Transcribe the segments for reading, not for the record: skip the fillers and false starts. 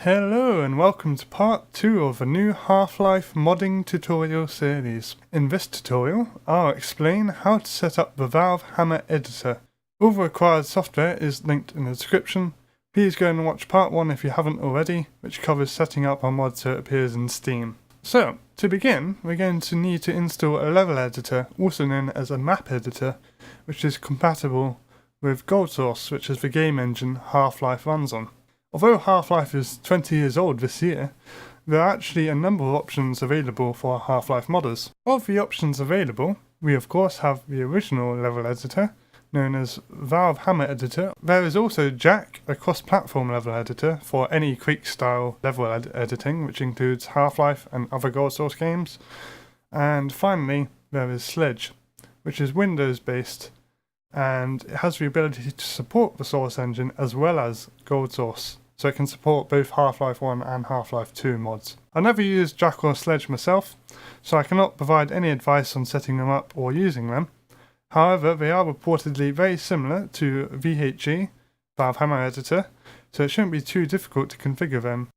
Hello and welcome to part 2 of a new Half-Life modding tutorial series. In this tutorial, I'll explain how to set up the Valve Hammer editor. All the required software is linked in the description. Please go and watch part 1 if you haven't already, which covers setting up our mod so it appears in Steam. So, to begin, we're going to need to install a level editor, also known as a map editor, which is compatible with GoldSource, which is the game engine Half-Life runs on. Although Half-Life is 20 years old this year, there are actually a number of options available for Half-Life modders. Of the options available, we of course have the original level editor, known as Valve Hammer Editor. There is also J.A.C.K, a cross-platform level editor for any Quake-style level editing, which includes Half-Life and other GoldSource games. And finally, there is Sledge, which is Windows-based, and it has the ability to support the source engine as well as GoldSource. So it can support both Half-Life 1 and Half-Life 2 mods. I never used J.A.C.K or Sledge myself, so I cannot provide any advice on setting them up or using them. However, they are reportedly very similar to VHRT, Valve Hammer Editor, so it shouldn't be too difficult to configure them.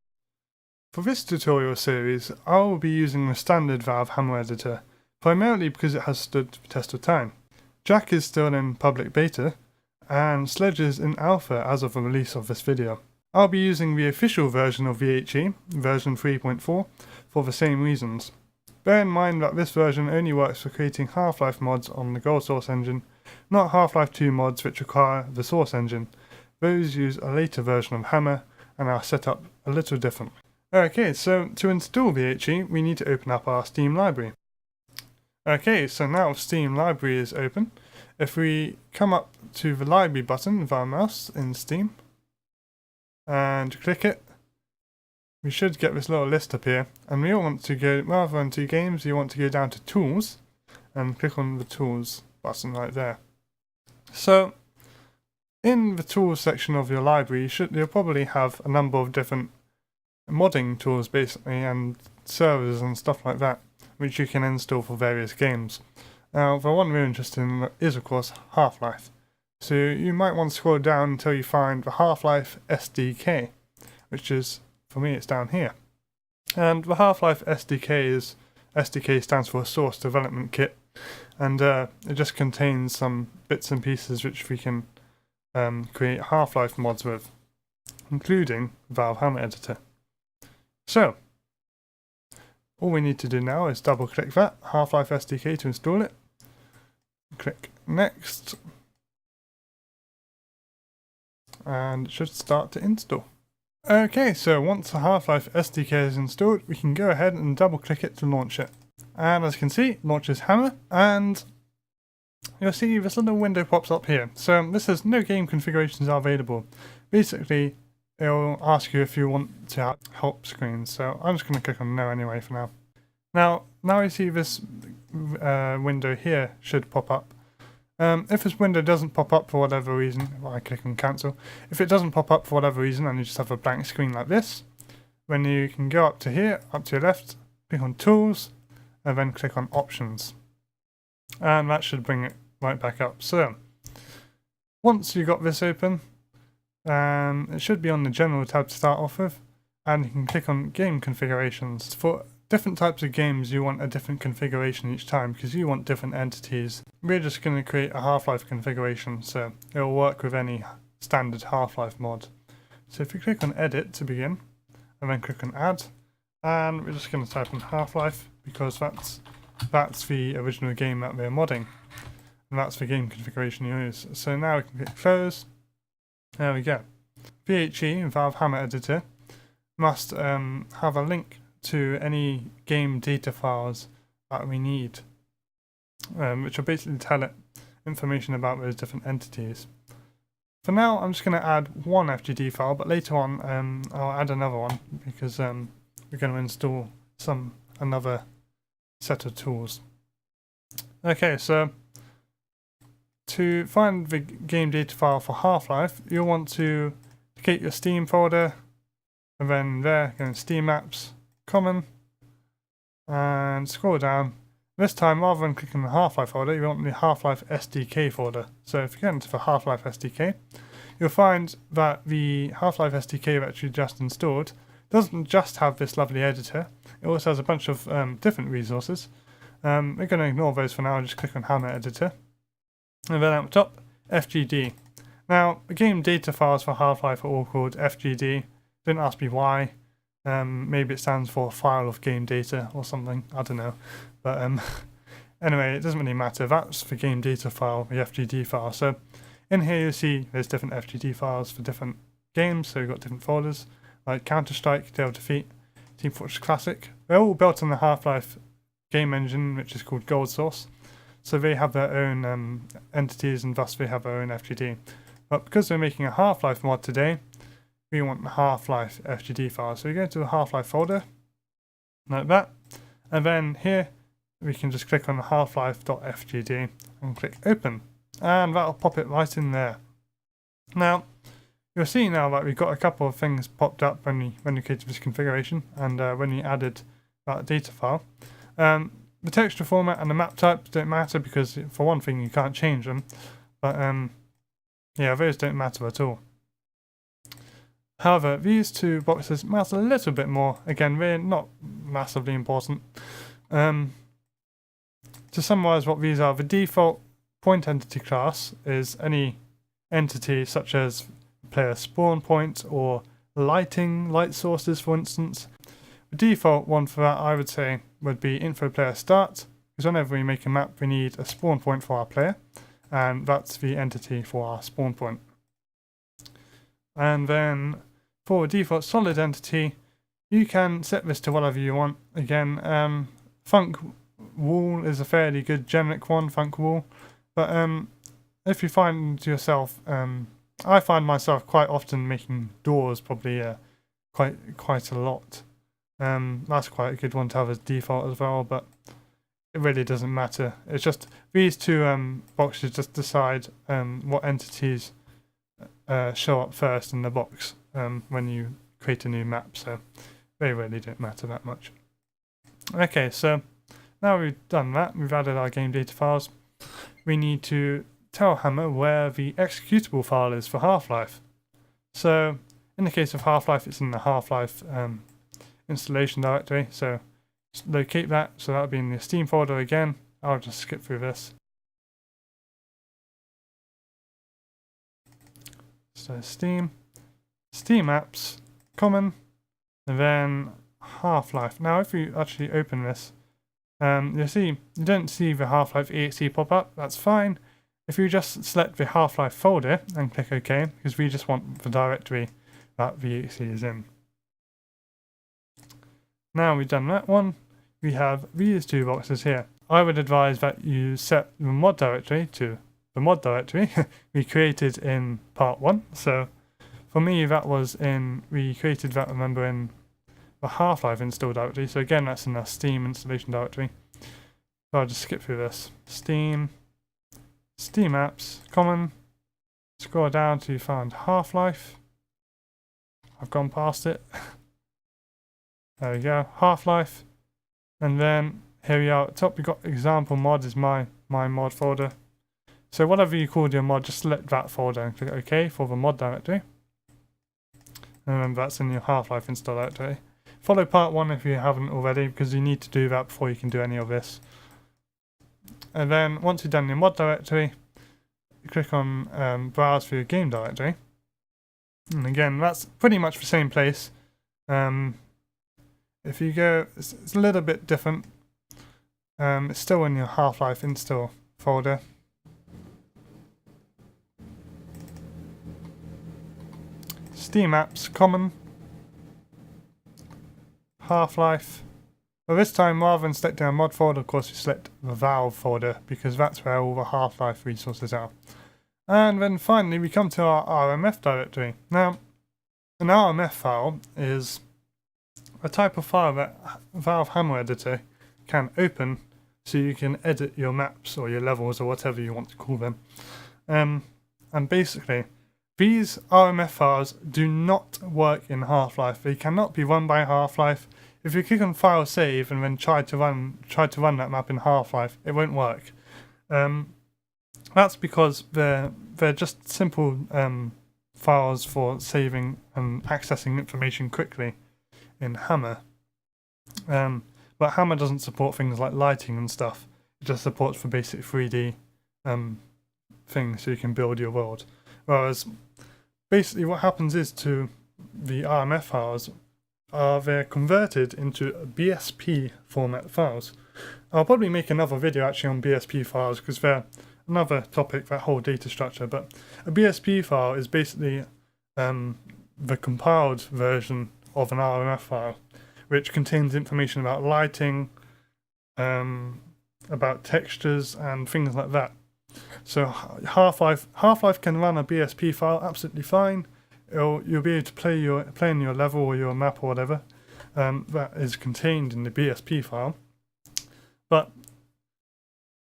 For this tutorial series, I will be using the standard Valve Hammer Editor, primarily because it has stood the test of time. J.A.C.K is still in public beta, and Sledge is in alpha as of the release of this video. I'll be using the official version of VHRT, version 3.4, for the same reasons. Bear in mind that this version only works for creating Half-Life mods on the GoldSource engine, not Half-Life 2 mods which require the source engine. Those use a later version of Hammer and are set up a little different. Okay, so to install VHRT, we need to open up our Steam library. Okay, so now Steam library is open. If we come up to the library button with our mouse in Steam and click it, we should get this little list up here, and we all want to go, rather than to games, you want to go down to tools and click on the tools button right there. So in the tools section of your library, you'll probably have a number of different modding tools basically, and servers and stuff like that, which you can install for various games. Now, the one we're interested in is of course Half-Life. So you might want to scroll down until you find the HalfLife SDK, which is, for me, it's down here. And the HalfLife SDK stands for Source Development Kit, and it just contains some bits and pieces which we can create Half-Life mods with, including Valve Hammer Editor. So, all we need to do now is double click that HalfLife SDK to install it. Click Next. And it should start to install. Okay, so once the Half-Life SDK is installed, we can go ahead and double click it to launch it. And as you can see, it launches Hammer, and you'll see this little window pops up here. So this says no game configurations are available. Basically, it'll ask you if you want to have help screens, so I'm just going to click on no anyway for now. Now you see this window here should pop up. If this window doesn't pop up for whatever reason, well, I click on cancel. If it doesn't pop up for whatever reason and you just have a blank screen like this, then you can go up to here, up to your left, click on tools, and then click on options. And that should bring it right back up. So, once you've got this open, it should be on the general tab to start off with, and you can click on game configurations. For different types of games you want a different configuration each time because you want different entities. We're just going to create a Half-Life configuration, so it'll work with any standard Half-Life mod. So if you click on edit to begin, and then click on add, and we're just going to type in Half-Life because that's the original game that we're modding, and that's the game configuration you use. So now we can click close. There we go. VHRT, Valve Hammer Editor, must have a link to any game data files that we need, which will basically tell it information about those different entities. For now, I'm just going to add one FGD file, but later on I'll add another one because we're going to install another set of tools. Okay, so to find the game data file for Half-Life, you'll want to create your Steam folder, and then there, go in Steam Apps, Common, and scroll down. This time, rather than clicking the Half-Life folder, you want the HalfLife SDK folder. So if you get into the HalfLife SDK, you'll find that the HalfLife SDK that you just installed doesn't just have this lovely editor, it also has a bunch of different resources. We're going to ignore those for now and just click on Hammer Editor. And then at the top, FGD. Now, the game data files for Half-Life are all called FGD. Don't ask me why. Maybe it stands for File of Game Data or something, I don't know. But anyway, it doesn't really matter. That's the game data file, the FGD file. So in here you see there's different FGD files for different games, so we've got different folders, like Counter-Strike, Day of Defeat, Team Fortress Classic. They're all built on the Half-Life game engine, which is called Gold Source. So they have their own entities, and thus they have their own FGD. But because we're making a Half-Life mod today, we want the Half-Life FGD file. So we go to the Half-Life folder, like that. And then here, we can just click on the halflife.fgd and click open. And that'll pop it right in there. Now, you'll see now that we've got a couple of things popped up when we created this configuration and when we added that data file. The texture format and the map type don't matter because, for one thing, you can't change them. But yeah, those don't matter at all. However, these two boxes matter a little bit more. Again, they're not massively important. To summarize what these are, the default point entity class is any entity such as player spawn point or light sources, for instance. The default one for that, I would say, would be info player start, because whenever we make a map we need a spawn point for our player, and that's the entity for our spawn point. And then for a default solid entity, you can set this to whatever you want. Again, Funk Wall is a fairly good generic one, Funk Wall, but if you find yourself, I find myself quite often making doors, probably quite a lot. That's quite a good one to have as default as well, but it really doesn't matter. It's just these two boxes just decide what entities show up first in the box when you create a new map, so they really don't matter that much. Okay, so now we've done that, we've added our game data files, we need to tell Hammer where the executable file is for Half-Life. So in the case of Half-Life, it's in the Half-Life installation directory, so just locate that, so that'll be in the Steam folder again. I'll just skip through this. So Steam apps, common, and then Half-Life. Now if you actually open this, you'll see you don't see the Half-Life exe pop up, that's fine. If you just select the Half-Life folder and click OK, because we just want the directory that the exe is in. Now we've done that one, we have these two boxes here. I would advise that you set the mod directory to the mod directory we created in part 1. So for me that was we created that, remember, in the Half-Life install directory. So again, that's in our Steam installation directory. So I'll just skip through this. Steam apps, common, scroll down to find Half-Life. I've gone past it. There we go, Half-Life. And then here we are at the top, we've got example mod is my mod folder. So whatever you called your mod, just select that folder and click OK for the mod directory. And remember, that's in your Half-Life install directory. Follow part 1 if you haven't already, because you need to do that before you can do any of this. And then once you've done your mod directory, you click on browse for your game directory. And again, that's pretty much the same place. If you go, it's a little bit different. It's still in your Half-Life install folder. Steam apps, common, Half-Life. Well, this time, rather than selecting a mod folder, of course, we select the Valve folder, because that's where all the Half-Life resources are. And then finally, we come to our RMF directory. Now, an RMF file is a type of file that Valve Hammer Editor can open, so you can edit your maps or your levels or whatever you want to call them. And basically, these RMF files do not work in Half-Life. They cannot be run by Half-Life. If you click on File Save and then try to run that map in Half-Life, it won't work. That's because they're just simple files for saving and accessing information quickly. in Hammer. But Hammer doesn't support things like lighting and stuff. It just supports for basic 3D things so you can build your world. Whereas basically what happens is to the RMF files they're converted into BSP format files. I'll probably make another video actually on BSP files because they're another topic, that whole data structure. But a BSP file is basically the compiled version of an RMF file, which contains information about lighting, about textures and things like that. So Half-Life can run a BSP file absolutely fine. You'll be able to play in your level or your map or whatever that is contained in the BSP file. But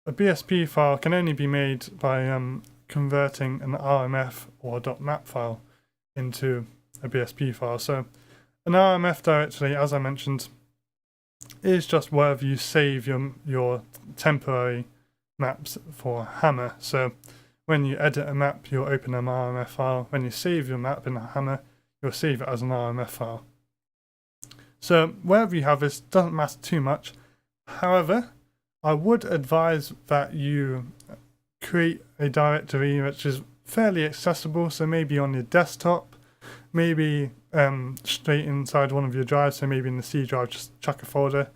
a BSP file can only be made by converting an RMF or .map file into a BSP file. So an RMF directory, as I mentioned, is just wherever you save your temporary maps for Hammer. So when you edit a map, you'll open an RMF file. When you save your map in a Hammer, you'll save it as an RMF file. So wherever you have this, doesn't matter too much. However, I would advise that you create a directory which is fairly accessible. So maybe on your desktop, maybe straight inside one of your drives. So maybe in the C drive, just chuck a folder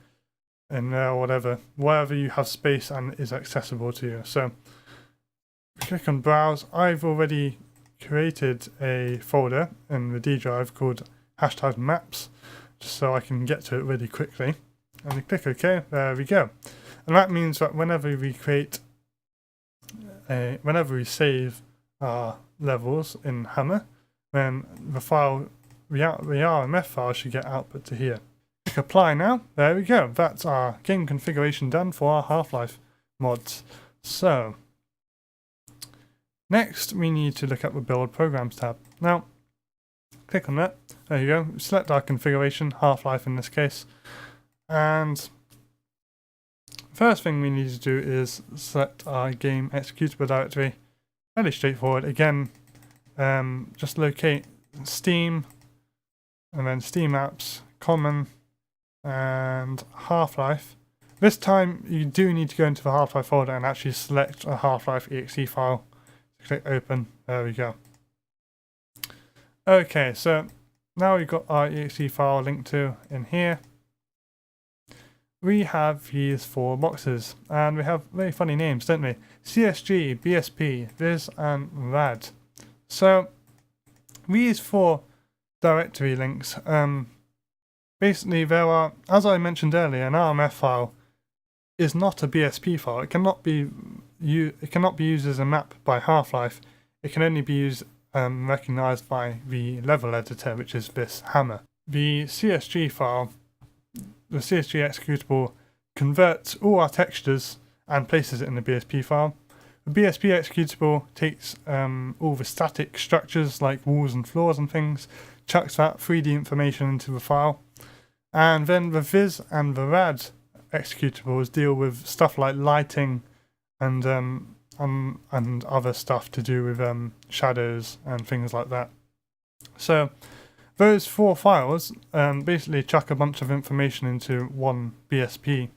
in there or whatever, wherever you have space and is accessible to you. So click on browse. I've already created a folder in the D drive called #maps, just so I can get to it really quickly. And you click OK, there we go. And that means that whenever we save our levels in Hammer, then the RMF file should get output to here. Click apply now. There we go. That's our game configuration done for our Half-Life mods. So next we need to look at the build programs tab. Now click on that. There you go. Select our configuration, Half-Life in this case. And first thing we need to do is select our game executable directory. Fairly straightforward. Again, just locate Steam and then Steam apps, common, and Half-Life. This time you do need to go into the Half-Life folder and actually select a Half-Life exe file. Click open. There we go. Okay, so now we've got our exe file linked to in here. We have these 4 boxes, and we have very funny names, don't we? CSG, BSP, Viz, and RAD. So these 4 directory links, basically there are, as I mentioned earlier, an RMF file is not a BSP file. It cannot be used as a map by Half-Life. It can only be used recognized by the level editor, which is this Hammer. The CSG file, the CSG executable, converts all our textures and places it in the BSP file. The BSP executable takes all the static structures like walls and floors and things, chucks that 3D information into the file, and then the Viz and the RAD executables deal with stuff like lighting and other stuff to do with shadows and things like that. So those 4 files basically chuck a bunch of information into one BSP.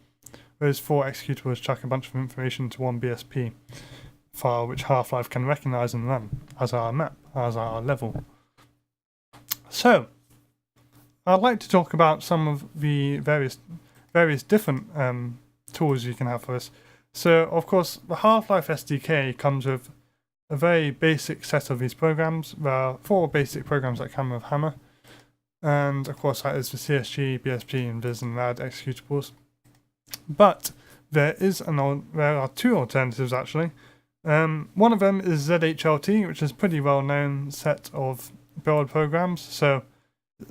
Those 4 executables chuck a bunch of information into one BSP file, which Half-Life can recognize and run as our map, as our level. So I'd like to talk about some of the various different tools you can have for this. So of course the HalfLife SDK comes with a very basic set of these programs. There are 4 basic programs that come with Hammer, and of course that is the CSG, BSP, and Viz and RAD executables. But there are 2 alternatives actually. One of them is ZHLT, which is a pretty well known set of build programs. So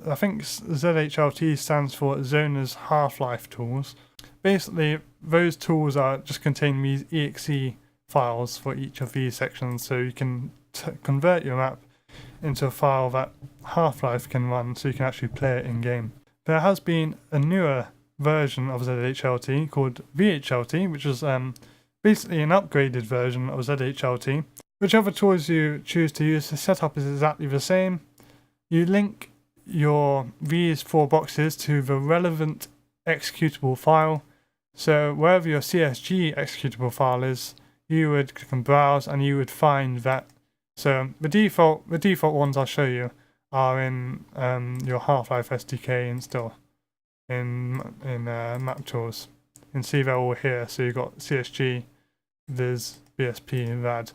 I think ZHLT stands for Zona's Half-Life tools. Basically, those tools just contain these exe files for each of these sections, so you can convert your map into a file that Half-Life can run, so you can actually play it in game. There has been a newer version of ZHLT called VHRT, which is basically an upgraded version of ZHLT. Whichever tools you choose to use, the setup is exactly the same. You link these 4 boxes to the relevant executable file. So wherever your CSG executable file is, you would click on browse and you would find that. So the default ones I'll show you are in your HalfLife SDK install in map tools. You can see they're all here. So you've got CSG, Viz, BSP, and RAD.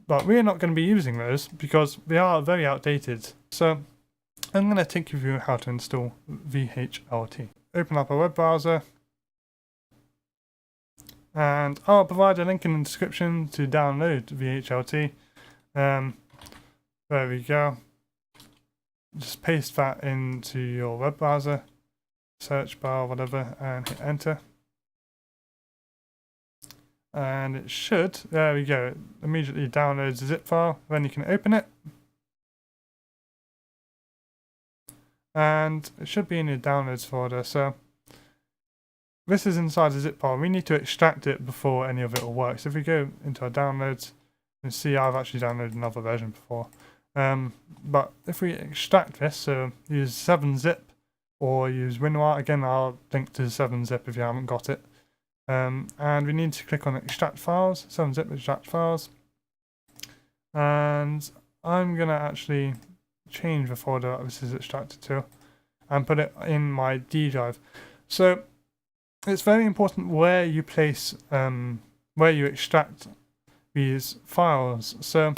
But we're not going to be using those because they are very outdated. So I'm going to take you through how to install VHRT. Open up a web browser. And I'll provide a link in the description to download VHRT. There we go. Just paste that into your web browser, search bar, whatever, and hit enter. And it should, there we go, it immediately downloads the zip file. Then you can open it. And it should be in your downloads folder. So this is inside the zip file. We need to extract it before any of it will work. So if we go into our downloads, you can see I've actually downloaded another version before. But if we extract this, so use 7-zip or use WinRAR, again I'll link to 7-zip if you haven't got it. And we need to click on extract files, 7-zip extract files. And I'm going to actually change the folder that this is extracted to and put it in my D drive. So it's very important where you place, where you extract these files. So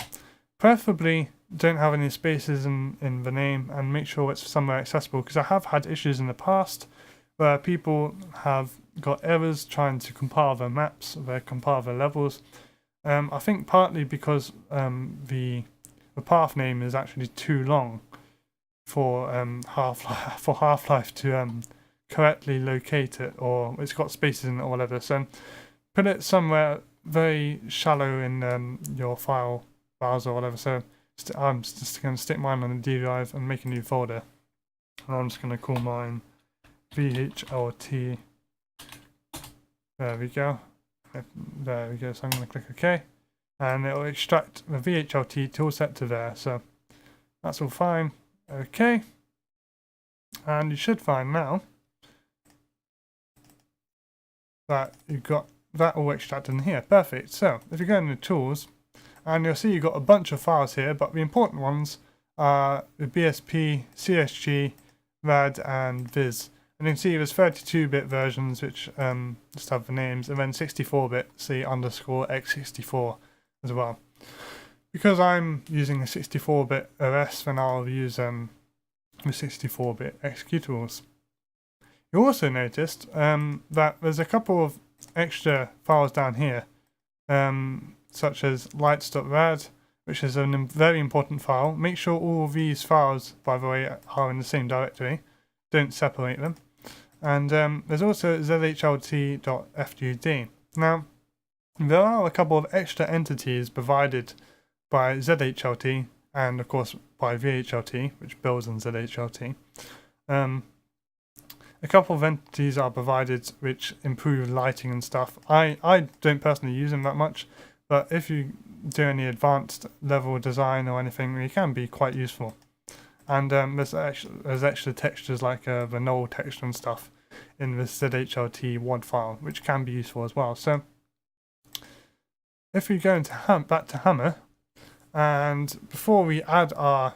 preferably don't have any spaces in the name and make sure it's somewhere accessible, because I have had issues in the past where people have got errors trying to compile their maps, compile their levels. I think partly because the path name is actually too long for Half-Life to correctly locate it, or it's got spaces in it or whatever. So put it somewhere very shallow in your file browser or whatever. So I'm just going to stick mine on the D drive and make a new folder. And I'm just going to call mine VHRT. There we go. There we go. So I'm going to click OK. And it will extract the VHRT toolset to there. So that's all fine. OK. And you should find now that you've got that all extracted in here. Perfect. So if you go into tools, and you'll see you've got a bunch of files here, but the important ones are the BSP, CSG, RAD, and Viz. And you can see there's 32-bit versions which just have the names, and then 64-bit C_x64 as well. Because I'm using a 64-bit OS, then I'll use the 64-bit executables. You also noticed that there's a couple of extra files down here, such as lights.rad, which is a very important file. Make sure all of these files, by the way, are in the same directory. Don't separate them. And there's also zhlt.fgd. Now, there are a couple of extra entities provided by zhlt and, of course, by VHRT, which builds on zhlt. A couple of entities are provided which improve lighting and stuff. I don't personally use them that much, but if you do any advanced level design or anything, they can be quite useful. And there's extra textures like the null texture and stuff in the zhlt WAD file, which can be useful as well. So if we go into back to Hammer, and before we add our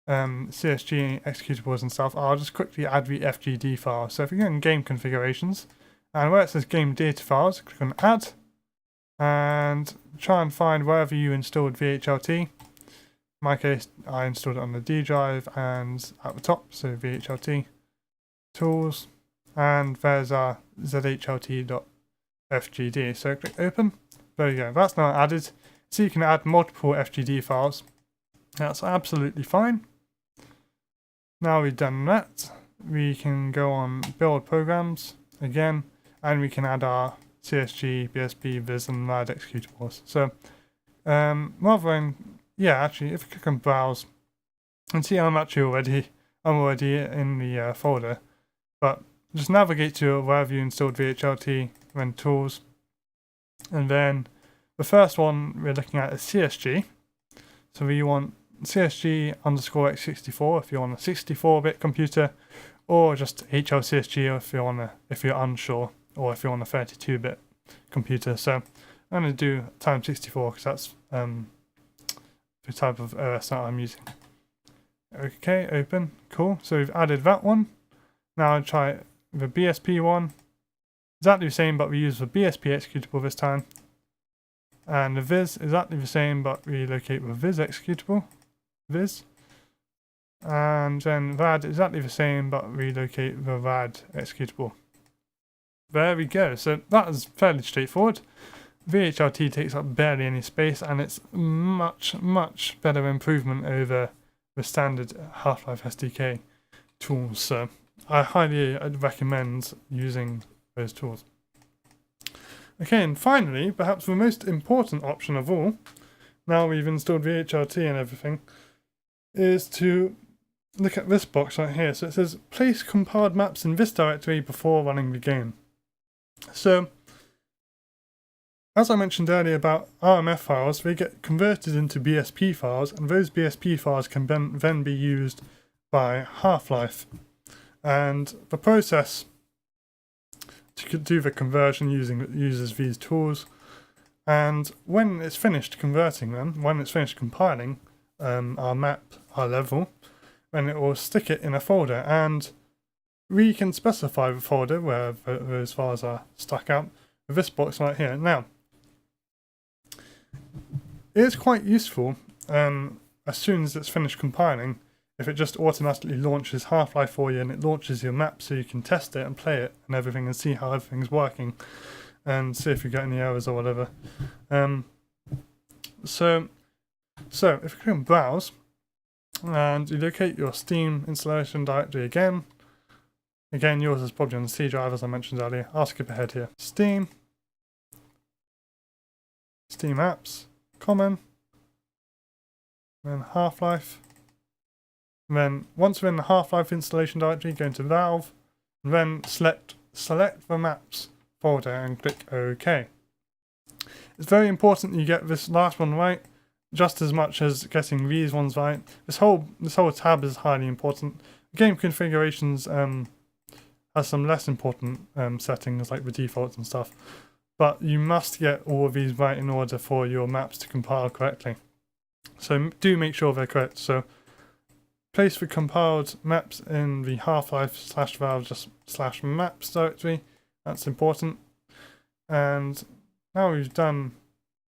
CSG executables and stuff, I'll just quickly add the FGD file. So if you go in game configurations, and where it says game data files, click on add, and try and find wherever you installed VHRT. In my case, I installed it on the D drive and at the top, so VHRT tools, and there's our zhlt.fgd. So click open. There you go. That's now added. So you can add multiple FGD files. That's absolutely fine. Now we've done that, we can go on build programs again, and we can add our CSG, BSP, Viz, and RAD executables. So rather than, actually, if you click on browse, and see I'm already in the folder, but just navigate to wherever you installed VHRT, then tools, and then the first one we're looking at is CSG. So we want CSG underscore x64 if you're on a 64-bit computer, or just HLCSG if you're unsure, or if you're on a 32-bit computer. So I'm going to do times 64 because that's the type of OS that I'm using. Okay, open, cool. So we've added that one. Now I'll try the BSP one. Exactly the same, but we use the BSP executable this time. And the viz exactly the same, but we locate the viz executable. Viz. And then rad exactly the same, but relocate the rad executable. There we go. So that is fairly straightforward. VHRT takes up barely any space, and it's much better improvement over the standard HalfLife SDK tools. So I highly recommend using those tools. Okay, and finally, perhaps the most important option of all, now we've installed VHRT and everything, is to look at this box right here. So it says place compiled maps in this directory before running the game. So as I mentioned earlier about RMF files, they get converted into BSP files, and those BSP files can then be used by Half-Life. And the process to do the conversion uses these tools. And when it's finished converting them, when it's finished compiling our map, our level, then it will stick it in a folder, and we can specify the folder where those files are stuck out with this box right here. Now, it's quite useful as soon as it's finished compiling, if it just automatically launches Half-Life for you and it launches your map so you can test it and play it and everything and see how everything's working and see if you get any errors or whatever. So if you click on Browse and you locate your Steam installation directory again, yours is probably on the C drive as I mentioned earlier. I'll skip ahead here. Steam Apps, Common, then Half-Life. And then once we're in the Half-Life installation directory, go into Valve, and then select the maps folder and click OK. It's very important you get this last one right, just as much as getting these ones right. This whole tab is highly important. Game configurations has some less important settings like the defaults and stuff, but you must get all of these right in order for your maps to compile correctly. So do make sure they're correct. So place the compiled maps in the Half-Life /Valve /maps directory. That's important. And now we've done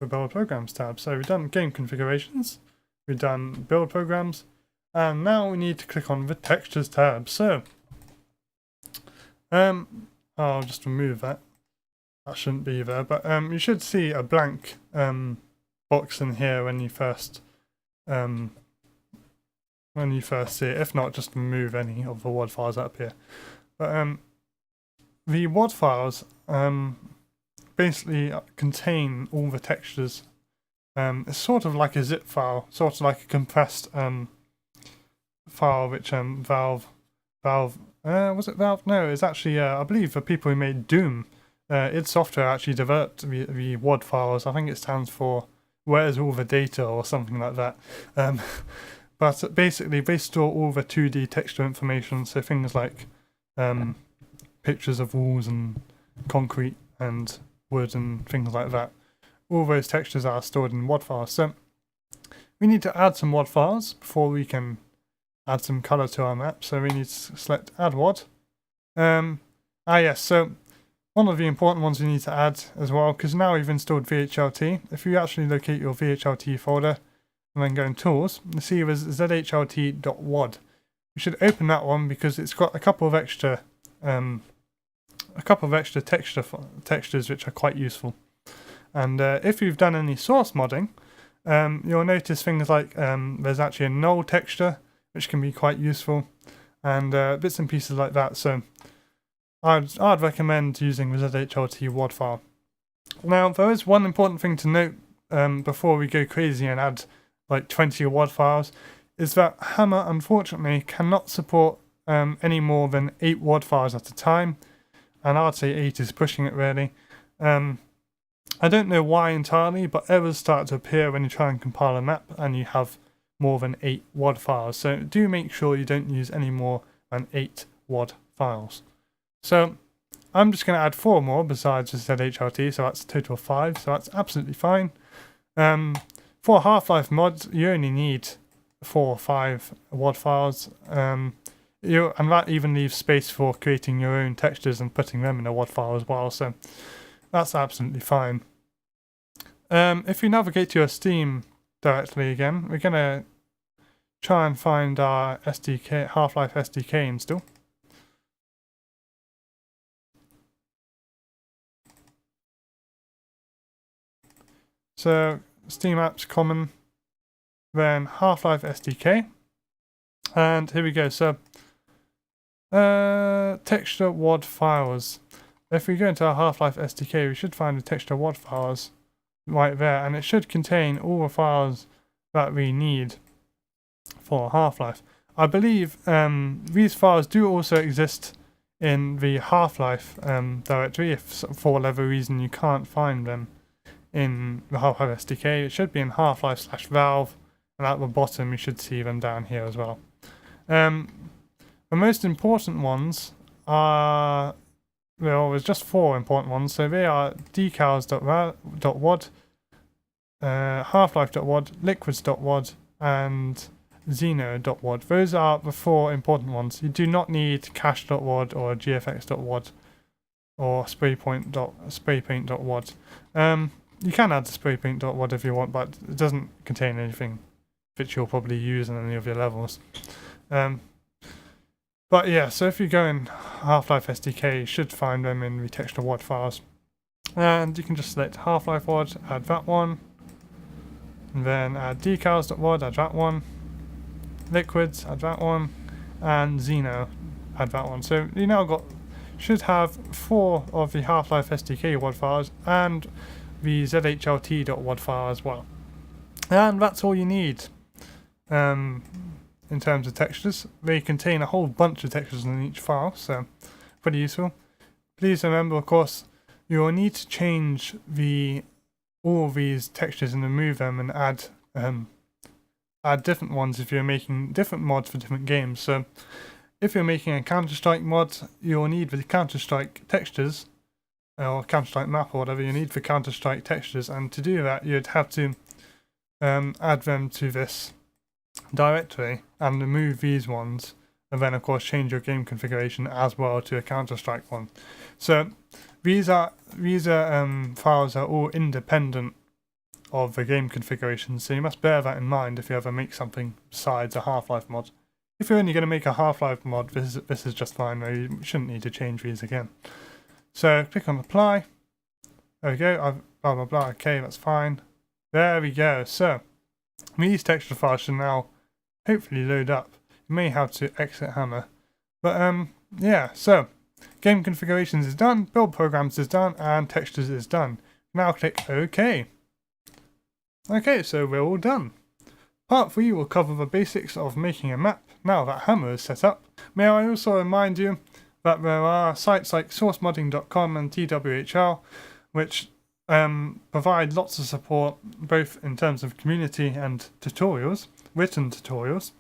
the build programs tab. So we've done game configurations, we've done build programs, and now we need to click on the textures tab. So I'll just remove that. That shouldn't be there, but you should see a blank box in here when you first see it. If not, just remove any of the WAD files up here. But the WAD files basically contain all the textures. It's sort of like a zip file, sort of like a compressed file, which Valve was it Valve? No, it's actually I believe the people who made Doom, id Software actually developed the WAD files. I think it stands for Where's All the Data or something like that. But basically they store all the 2D texture information, so things like pictures of walls and concrete and wood and things like that. All those textures are stored in WAD files. So we need to add some WAD files before we can add some color to our map. So we need to select Add WAD. Yes, so one of the important ones we need to add as well, because now we've installed VHRT. If you actually locate your VHRT folder and then go in Tools, you see there's zhrt.wad. You should open that one because it's got a couple of extra textures which are quite useful. And if you've done any source modding, you'll notice things like there's actually a null texture which can be quite useful, and bits and pieces like that. So I'd recommend using the ZHRT WAD file. Now there is one important thing to note before we go crazy and add like 20 WAD files, is that Hammer unfortunately cannot support any more than 8 WAD files at a time, and I'd say 8 is pushing it really. I don't know why entirely, but errors start to appear when you try and compile a map and you have more than 8 WAD files. So do make sure you don't use any more than 8 WAD files. So I'm just going to add 4 more besides the ZHRT, so that's a total of 5, so that's absolutely fine. For Half-Life mods, you only need 4 or 5 WAD files, and that even leaves space for creating your own textures and putting them in a WAD file as well, so that's absolutely fine. If you navigate to your Steam directly again, we're going to try and find our SDK, Half-Life SDK install. So Steam apps common, then Half-Life SDK, and here we go. So texture WAD files. If we go into our Half-Life SDK, we should find the texture WAD files right there, and it should contain all the files that we need for Half-Life. I believe these files do also exist in the Half-Life directory. If for whatever reason you can't find them in the Half-Life SDK, it should be in Half-Life/Valve, and at the bottom you should see them down here as well. The most important ones are, well, there's just 4 important ones, so they are decals.wad, half-life.wad, liquids.wad, and xeno.wad. Those are the 4 important ones. You do not need cache.wad or gfx.wad or spraypaint.wad. You can add the spraypaint.wad if you want, but it doesn't contain anything that you'll probably use in any of your levels. But yeah, so if you go in Half-Life SDK, you should find them in the texture WAD files. And you can just select Half-Life WAD, add that one, and then add decals.wad, add that one, liquids, add that one, and xeno, add that one. So you now should have 4 of the Half-Life SDK WAD files and the ZHLT.wad file as well. And that's all you need in terms of textures. They contain a whole bunch of textures in each file, so pretty useful. Please remember, of course, you will need to change all of these textures and remove them and add different ones if you're making different mods for different games. So if you're making a Counter-Strike mod, you'll need the Counter-Strike textures, or Counter-Strike map or whatever you need for Counter-Strike textures, and to do that you'd have to add them to this directory and remove these ones, and then of course change your game configuration as well to a Counter-Strike one. So these files are all independent of the game configuration, so you must bear that in mind if you ever make something besides a Half-Life mod. If you're only going to make a Half-Life mod, this is just fine, though. You shouldn't need to change these again. So click on apply. There we go. Blah blah blah. Okay, that's fine. There we go. So these texture files should now hopefully load up. You may have to exit hammer, but yeah. So game configurations is done, build programs is done, and textures is done. Now click OK. Okay, so we're all done. Part 3 will cover the basics of making a map now that Hammer is set up. May I also remind you that there are sites like sourcemodding.com and TWHL which provide lots of support both in terms of community and tutorials, written tutorials,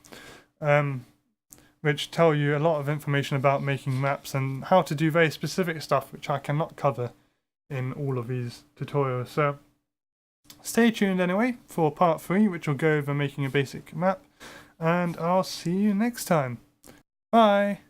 which tell you a lot of information about making maps and how to do very specific stuff which I cannot cover in all of these tutorials. So stay tuned anyway for part 3, which will go over making a basic map, and I'll see you next time. Bye!